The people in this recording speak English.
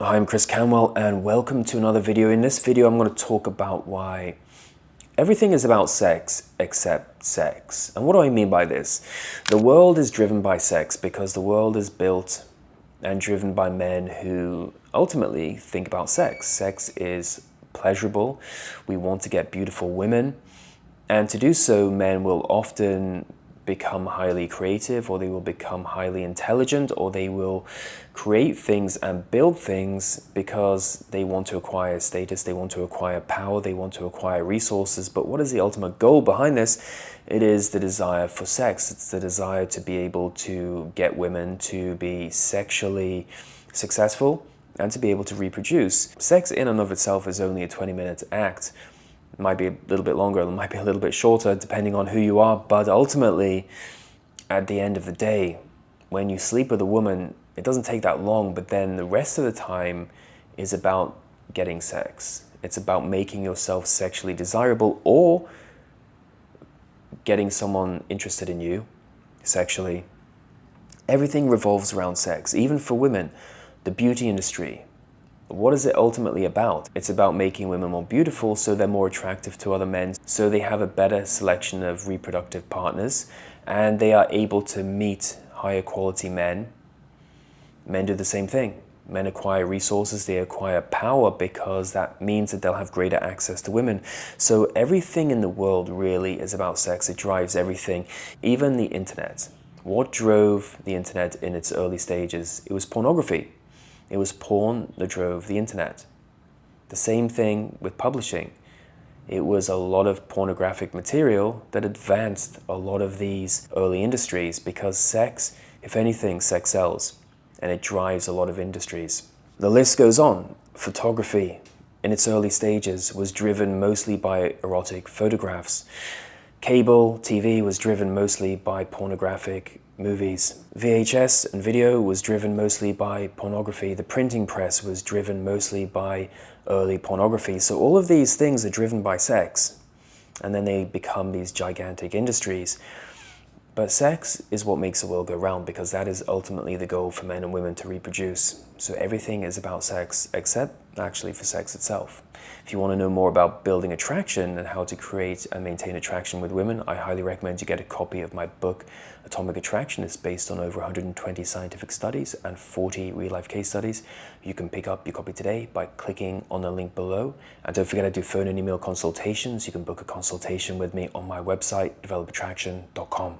Hi, I'm Canwell and welcome to another video. In this video, I'm going to talk about why everything is about sex except sex. And what do I mean by this? The world is driven by sex because the world is built and driven by men who ultimately think about sex. Sex is pleasurable. We want to get beautiful women. And to do so, men will often become highly creative, or they will become highly intelligent, or they will create things and build things because they want to acquire status, they want to acquire power, they want to acquire resources. But what is the ultimate goal behind this? It is the desire for sex. It's the desire to be able to get women to be sexually successful and to be able to reproduce. Sex in and of itself is only a 20-minute act. It might be a little bit longer, it might be a little bit shorter, depending on who you are. But ultimately, at the end of the day, when you sleep with a woman, it doesn't take that long, but then the rest of the time is about getting sex. It's about making yourself sexually desirable or getting someone interested in you sexually. Everything revolves around sex, even for women. The beauty industry. What is it ultimately about? It's about making women more beautiful so they're more attractive to other men, so they have a better selection of reproductive partners, and they are able to meet higher quality men. Men do the same thing. Men acquire resources, they acquire power because that means that they'll have greater access to women. So everything in the world really is about sex. It drives everything, even the internet. What drove the internet in its early stages? It was pornography. It was porn that drove the internet. The same thing with publishing. It was a lot of pornographic material that advanced a lot of these early industries because sex, if anything, sex sells, and it drives a lot of industries. The list goes on. Photography in its early stages was driven mostly by erotic photographs. Cable TV was driven mostly by pornographic movies. VHS and video was driven mostly by pornography. The printing press was driven mostly by early pornography. So all of these things are driven by sex, and then they become these gigantic industries. But sex is what makes the world go round, because that is ultimately the goal for men and women to reproduce. So everything is about sex, except actually for sex itself. If you want to know more about building attraction and how to create and maintain attraction with women, I highly recommend you get a copy of my book, Atomic Attraction. It's based on over 120 scientific studies and 40 real-life case studies. You can pick up your copy today by clicking on the link below. And don't forget, I do phone and email consultations. You can book a consultation with me on my website, develofattraction.com.